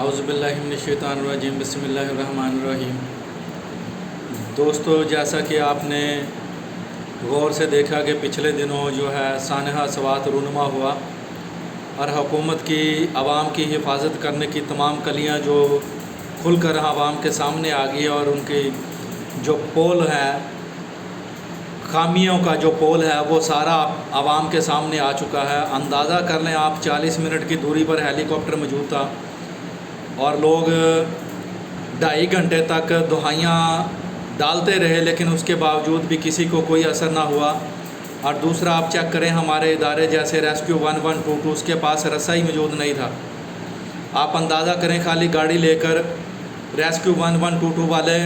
اعوذ باللہ من الشیطان الرجیم بسم اللہ الرحمن الرحیم۔ دوستو، جیسا کہ آپ نے غور سے دیکھا کہ پچھلے دنوں جو ہے سانحہ سوات رونما ہوا اور حکومت کی عوام کی حفاظت کرنے کی تمام کلیاں جو کھل کر عوام کے سامنے آ گئی اور ان کی جو پول ہے، خامیوں کا جو پول ہے وہ سارا عوام کے سامنے آ چکا ہے۔ اندازہ کر لیں آپ، 40 منٹ کی دوری پر ہیلی کاپٹر موجود تھا اور لوگ 2.5 گھنٹے تک دہائیاں ڈالتے رہے، لیکن اس کے باوجود بھی کسی کو کوئی اثر نہ ہوا۔ اور دوسرا آپ چیک کریں، ہمارے ادارے جیسے ریسکیو 1122 اس کے پاس رسا ہی موجود نہیں تھا۔ آپ اندازہ کریں، خالی گاڑی لے کر ریسکیو 1122 والے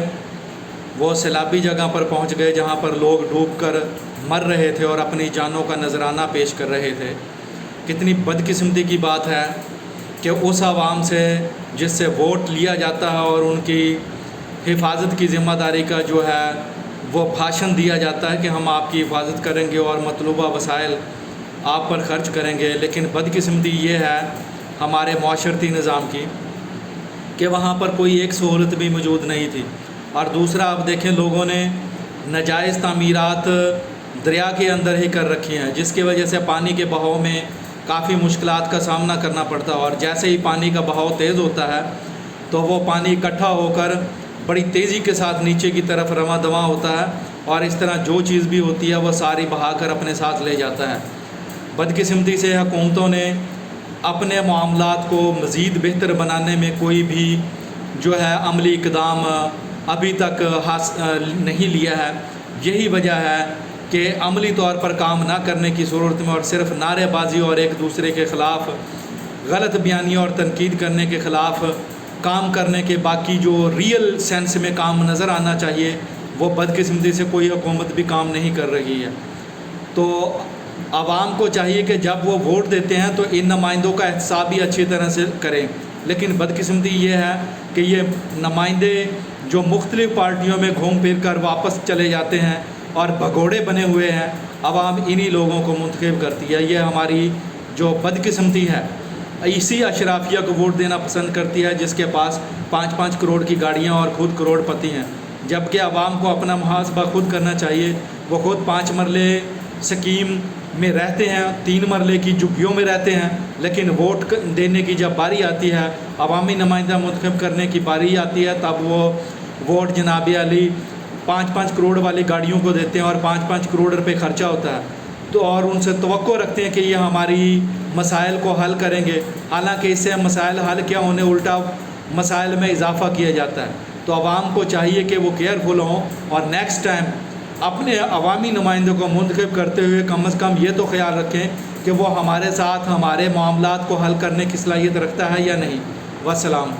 وہ سیلابی جگہ پر پہنچ گئے جہاں پر لوگ ڈوب کر مر رہے تھے اور اپنی جانوں کا نذرانہ پیش کر رہے تھے۔ کتنی بدقسمتی کی بات ہے کہ اس عوام سے جس سے ووٹ لیا جاتا ہے اور ان کی حفاظت کی ذمہ داری کا جو ہے وہ بھاشن دیا جاتا ہے کہ ہم آپ کی حفاظت کریں گے اور مطلوبہ وسائل آپ پر خرچ کریں گے، لیکن بدقسمتی یہ ہے ہمارے معاشرتی نظام کی کہ وہاں پر کوئی ایک سہولت بھی موجود نہیں تھی۔ اور دوسرا آپ دیکھیں، لوگوں نے ناجائز تعمیرات دریا کے اندر ہی کر رکھی ہیں، جس کی وجہ سے پانی کے بہاؤ میں کافی مشکلات کا سامنا کرنا پڑتا ہے، اور جیسے ہی پانی کا بہاؤ تیز ہوتا ہے تو وہ پانی اکٹھا ہو کر بڑی تیزی کے ساتھ نیچے کی طرف رواں دواں ہوتا ہے اور اس طرح جو چیز بھی ہوتی ہے وہ ساری بہا کر اپنے ساتھ لے جاتا ہے۔ بدقسمتی سے حکومتوں نے اپنے معاملات کو مزید بہتر بنانے میں کوئی بھی جو ہے عملی اقدام ابھی تک نہیں لیا ہے۔ یہی وجہ ہے کہ عملی طور پر کام نہ کرنے کی صورت میں اور صرف نعرے بازی اور ایک دوسرے کے خلاف غلط بیانیاں اور تنقید کرنے کے خلاف کام کرنے کے باقی جو ریئل سینس میں کام نظر آنا چاہیے وہ بدقسمتی سے کوئی حکومت بھی کام نہیں کر رہی ہے۔ تو عوام کو چاہیے کہ جب وہ ووٹ دیتے ہیں تو ان نمائندوں کا احتساب بھی اچھی طرح سے کریں، لیکن بدقسمتی یہ ہے کہ یہ نمائندے جو مختلف پارٹیوں میں گھوم پھر کر واپس چلے جاتے ہیں اور بھگوڑے بنے ہوئے ہیں، عوام انہی لوگوں کو منتخب کرتی ہے۔ یہ ہماری جو بدقسمتی ہے، اسی اشرافیہ کو ووٹ دینا پسند کرتی ہے جس کے پاس 5-5 کروڑ کی گاڑیاں اور خود کروڑ پتی ہیں، جبکہ عوام کو اپنا محاسبہ خود کرنا چاہیے۔ وہ خود 5 مرلے سکیم میں رہتے ہیں، 3 مرلے کی جھگیوں میں رہتے ہیں، لیکن ووٹ دینے کی جب باری آتی ہے، عوامی نمائندہ منتخب کرنے کی باری آتی ہے، تب وہ ووٹ جناب علی 5-5 کروڑ والی گاڑیوں کو دیتے ہیں اور 5-5 کروڑ روپے خرچہ ہوتا ہے، تو اور ان سے توقع رکھتے ہیں کہ یہ ہماری مسائل کو حل کریں گے، حالانکہ اس سے مسائل حل کیا ہونے، الٹا مسائل میں اضافہ کیا جاتا ہے۔ تو عوام کو چاہیے کہ وہ کیئرفل ہوں اور نیکسٹ ٹائم اپنے عوامی نمائندوں کو منتخب کرتے ہوئے کم از کم یہ تو خیال رکھیں کہ وہ ہمارے ساتھ ہمارے معاملات کو حل کرنے کی صلاحیت رکھتا ہے یا نہیں۔ والسلام۔